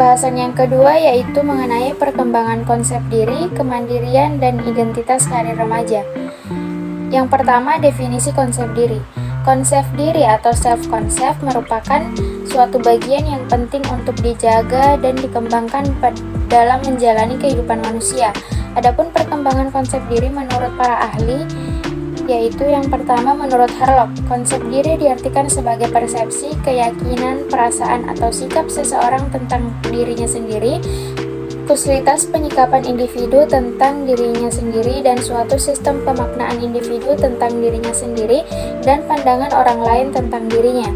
Pembahasan yang kedua yaitu mengenai perkembangan konsep diri, kemandirian, dan identitas karir remaja. Yang pertama, definisi konsep diri. Konsep diri atau self-concept merupakan suatu bagian yang penting untuk dijaga dan dikembangkan dalam menjalani kehidupan manusia. Adapun perkembangan konsep diri menurut para ahli, yaitu yang pertama menurut Harlock, konsep diri diartikan sebagai persepsi, keyakinan, perasaan, atau sikap seseorang tentang dirinya sendiri, kualitas penyikapan individu tentang dirinya sendiri, dan suatu sistem pemaknaan individu tentang dirinya sendiri dan pandangan orang lain tentang dirinya.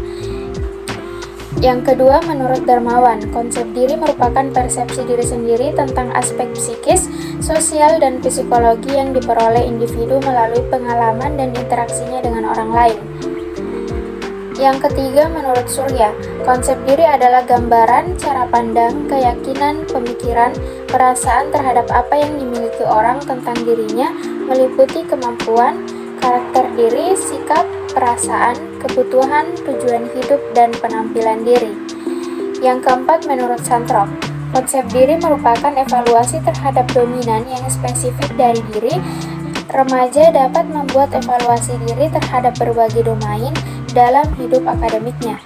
Yang kedua, menurut Darmawan, konsep diri merupakan persepsi diri sendiri tentang aspek psikis, sosial, dan psikologi yang diperoleh individu melalui pengalaman dan interaksinya dengan orang lain. Yang ketiga, menurut Surya, konsep diri adalah gambaran, cara pandang, keyakinan, pemikiran, perasaan terhadap apa yang dimiliki orang tentang dirinya, meliputi kemampuan, karakter diri, sikap, perasaan, kebutuhan, tujuan hidup, dan penampilan diri. Yang keempat, menurut Santrop, konsep diri merupakan evaluasi terhadap dominan yang spesifik dari diri. Remaja dapat membuat evaluasi diri terhadap berbagai domain dalam hidup akademiknya.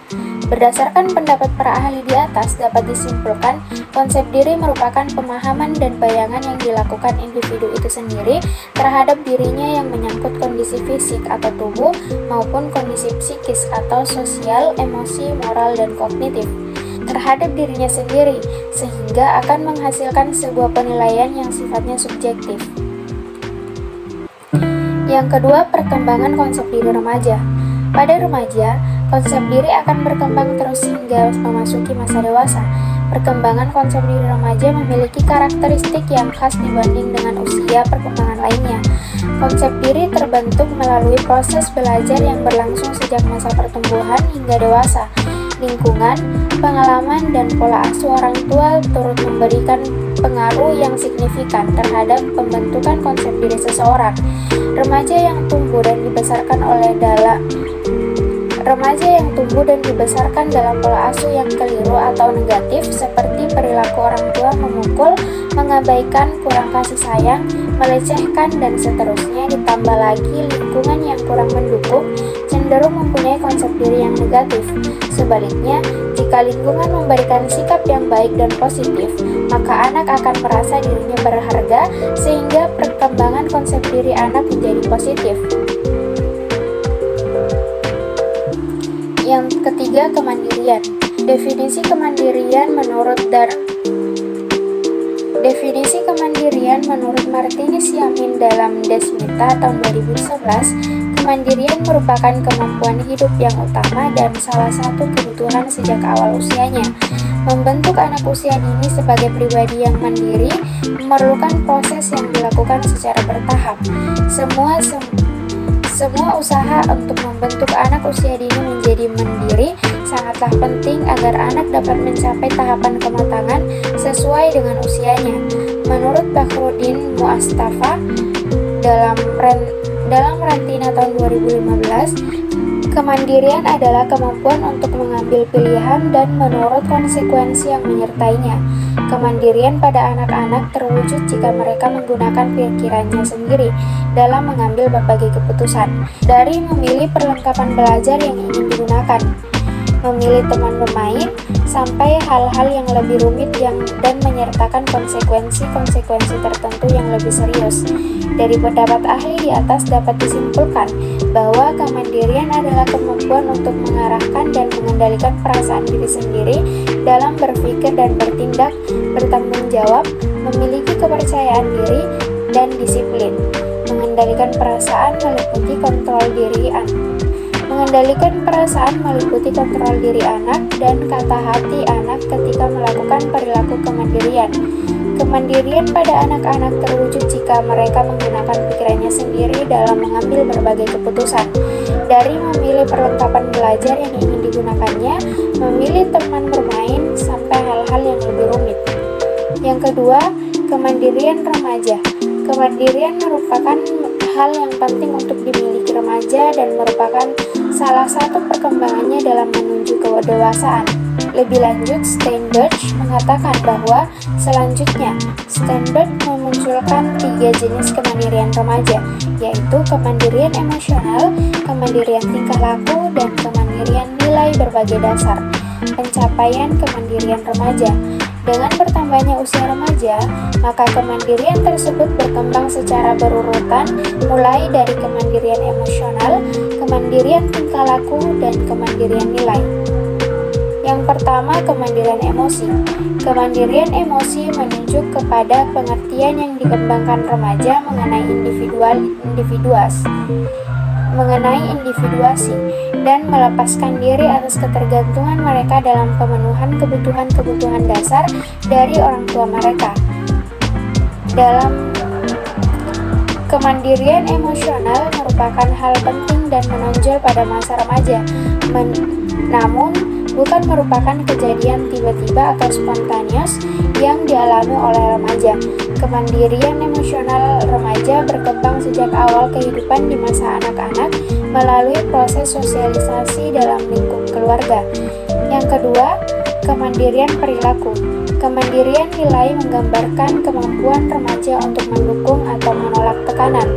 Berdasarkan pendapat para ahli di atas, dapat disimpulkan konsep diri merupakan pemahaman dan bayangan yang dilakukan individu itu sendiri terhadap dirinya yang menyangkut kondisi fisik atau tubuh maupun kondisi psikis atau sosial, emosi, moral, dan kognitif terhadap dirinya sendiri, sehingga akan menghasilkan sebuah penilaian yang sifatnya subjektif. Yang kedua, perkembangan konsep diri remaja. Pada remaja, konsep diri akan berkembang terus hingga memasuki masa dewasa. Perkembangan konsep diri remaja memiliki karakteristik yang khas dibanding dengan usia perkembangan lainnya. Konsep diri terbentuk melalui proses belajar yang berlangsung sejak masa pertumbuhan hingga dewasa. Lingkungan, pengalaman, dan pola asuh orang tua turut memberikan pengaruh yang signifikan terhadap pembentukan konsep diri seseorang. Remaja yang tumbuh dan dibesarkan dalam pola asuh yang keliru atau negatif seperti perilaku orang tua memukul, mengabaikan, kurang kasih sayang, melecehkan, dan seterusnya, ditambah lagi lingkungan yang kurang mendukung, cenderung mempunyai konsep diri yang negatif. Sebaliknya, jika lingkungan memberikan sikap yang baik dan positif, maka anak akan merasa dirinya berharga sehingga perkembangan konsep diri anak menjadi positif. Yang ketiga, kemandirian. Definisi kemandirian menurut Martinus Yamin dalam Desmita tahun 2011, kemandirian merupakan kemampuan hidup yang utama dan salah satu kebutuhan sejak awal usianya. Membentuk anak usia dini sebagai pribadi yang mandiri memerlukan proses yang dilakukan secara bertahap. Semua usaha untuk membentuk anak usia dini menjadi mandiri sangatlah penting agar anak dapat mencapai tahapan kematangan sesuai dengan usianya. Menurut Bakhruddin Muastafa dalam Rantina tahun 2015, kemandirian adalah kemampuan untuk mengambil pilihan dan menurut konsekuensi yang menyertainya. Kemandirian pada anak-anak terwujud jika mereka menggunakan pikirannya sendiri dalam mengambil berbagai keputusan, dari memilih perlengkapan belajar yang ingin digunakan, memilih teman bermain, sampai hal-hal yang lebih rumit dan menyertakan konsekuensi-konsekuensi tertentu yang lebih serius. Dari pendapat ahli di atas dapat disimpulkan bahwa kemandirian adalah kemampuan untuk mengarahkan dan mengendalikan perasaan diri sendiri dalam berpikir dan bertindak, bertanggung jawab, memiliki kepercayaan diri, dan disiplin. Mengendalikan perasaan meliputi kontrol diri anak dan kata hati anak ketika melakukan perilaku kemandirian. Kemandirian pada anak-anak terwujud jika mereka menggunakan pikirannya sendiri dalam mengambil berbagai keputusan, dari memilih perlengkapan belajar yang ingin digunakannya, memilih teman bermain, sampai hal-hal yang lebih rumit. Yang kedua, kemandirian remaja. Kemandirian merupakan hal yang penting untuk dimiliki remaja dan merupakan salah satu perkembangannya dalam menuju kedewasaan. Lebih lanjut, Steinberg mengatakan bahwa selanjutnya, Steinberg memunculkan 3 jenis kemandirian remaja, yaitu kemandirian emosional, kemandirian tingkah laku, dan kemandirian nilai berbagai dasar. Pencapaian kemandirian remaja. Dengan bertambahnya usia remaja, maka kemandirian tersebut berkembang secara berurutan, mulai dari kemandirian emosional, kemandirian tingkah laku, dan kemandirian nilai. Yang pertama, kemandirian emosi. Kemandirian emosi menunjuk kepada pengertian yang dikembangkan remaja mengenai individuasi dan melepaskan diri atas ketergantungan mereka dalam pemenuhan kebutuhan-kebutuhan dasar dari orang tua mereka. Dalam kemandirian emosional merupakan hal penting dan menonjol pada masa remaja, namun bukan merupakan kejadian tiba-tiba atau spontaneous yang dialami oleh remaja. Kemandirian emosional remaja berkembang sejak awal kehidupan di masa anak-anak melalui proses sosialisasi dalam lingkup keluarga. Yang kedua, kemandirian perilaku. Kemandirian nilai menggambarkan kemampuan remaja untuk mendukung atau menolak tekanan.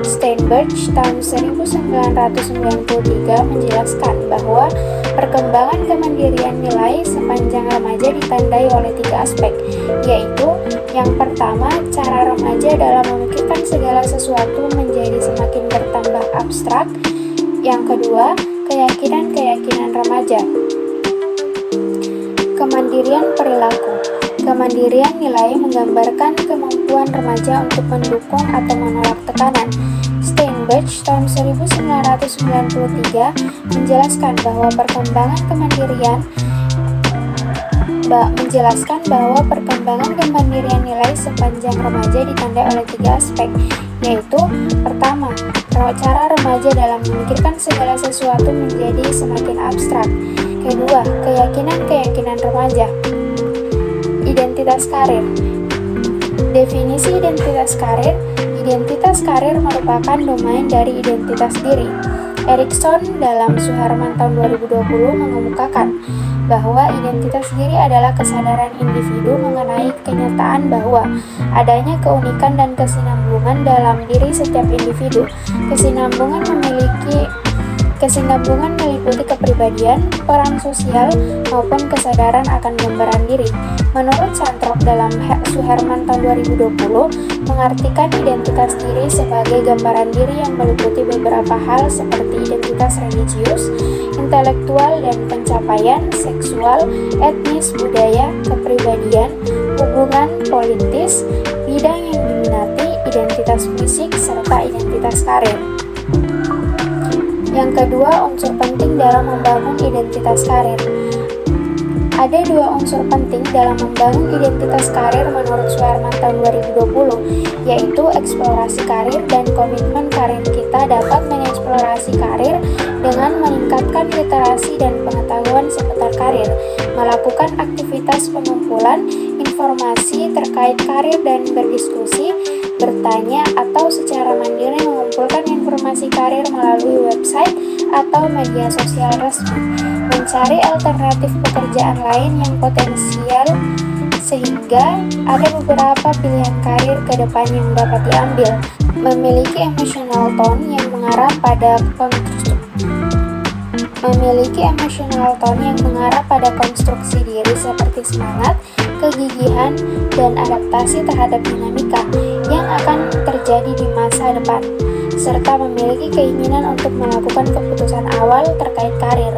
Steinberg tahun 1993 menjelaskan bahwa perkembangan kemandirian nilai sepanjang remaja ditandai oleh 3 aspek, yaitu yang pertama, cara remaja dalam memikirkan segala sesuatu menjadi semakin bertambah abstrak. Yang kedua, keyakinan-keyakinan remaja. Kemandirian perilaku. Kemandirian nilai menggambarkan kemampuan remaja untuk mendukung atau menolak tekanan. Steinberg tahun 1993 menjelaskan bahwa perkembangan kemandirian nilai sepanjang remaja ditandai oleh 3 aspek, yaitu pertama, cara remaja dalam memikirkan segala sesuatu menjadi semakin abstrak. Kedua, keyakinan-keyakinan remaja. Identitas karir. Definisi identitas karir. Identitas karir merupakan domain dari identitas diri. Erikson dalam Suherman tahun 2020 mengemukakan bahwa identitas diri adalah kesadaran individu mengenai kenyataan bahwa adanya keunikan dan kesinambungan dalam diri setiap individu. Kesinambungan meliputi kepribadian, peran sosial, maupun kesadaran akan gambaran diri. Menurut Santrop dalam Suherman tahun 2020, mengartikan identitas diri sebagai gambaran diri yang meliputi beberapa hal seperti identitas religius, intelektual dan pencapaian, seksual, etnis, budaya, kepribadian, hubungan politis, bidang yang diminati, identitas fisik, serta identitas karir. Yang kedua, unsur penting dalam membangun identitas karir. Ada 2 unsur penting dalam membangun identitas karir menurut Suherman tahun 2020, yaitu eksplorasi karir dan komitmen karir. Kita dapat mengeksplorasi karir dengan meningkatkan literasi dan pengetahuan seputar karir, melakukan aktivitas pengumpulan informasi terkait karir dan berdiskusi, bertanya, atau secara mandiri mengumpulkan informasi karir melalui website atau media sosial resmi, mencari alternatif pekerjaan lain yang potensial sehingga ada beberapa pilihan karir ke depan yang dapat diambil, memiliki emotional tone yang mengarah pada konstruksi diri seperti semangat, kegigihan, dan adaptasi terhadap dinamika yang akan terjadi di masa depan, serta memiliki keinginan untuk melakukan keputusan awal terkait karir.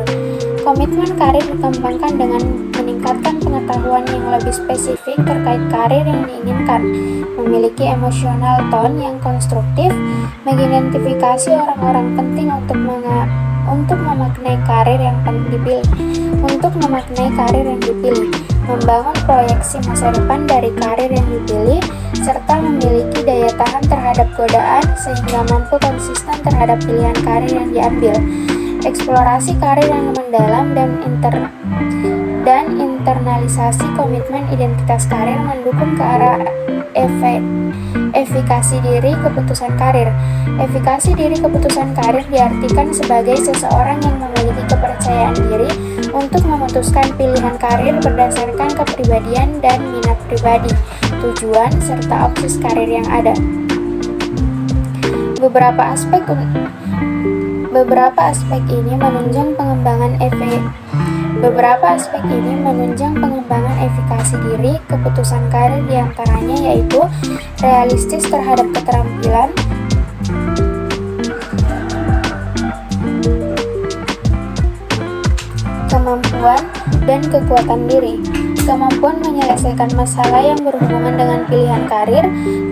Komitmen karir dikembangkan dengan meningkatkan pengetahuan yang lebih spesifik terkait karir yang diinginkan, memiliki emotional tone yang konstruktif, mengidentifikasi orang-orang penting untuk memaknai karir yang dipilih, membangun proyeksi masa depan dari karir yang dipilih, serta memiliki daya tahan terhadap godaan sehingga mampu konsisten terhadap pilihan karir yang diambil. Eksplorasi karir yang mendalam dan internalisasi komitmen identitas karir mendukung ke arah efikasi diri keputusan karir. Efikasi diri keputusan karir diartikan sebagai seseorang yang memiliki kepercayaan diri untuk memutuskan pilihan karir berdasarkan kepribadian dan minat pribadi, tujuan, serta opsi karir yang ada. Beberapa aspek ini menunjang pengembangan efikasi diri. Keputusan karir diantaranya yaitu realistis terhadap keterampilan, kemampuan, dan kekuatan diri. Kemampuan menyelesaikan masalah yang berhubungan dengan pilihan karir,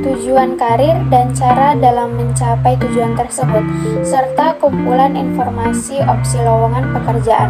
tujuan karir, dan cara dalam mencapai tujuan tersebut, serta kumpulan informasi opsi lowongan pekerjaan.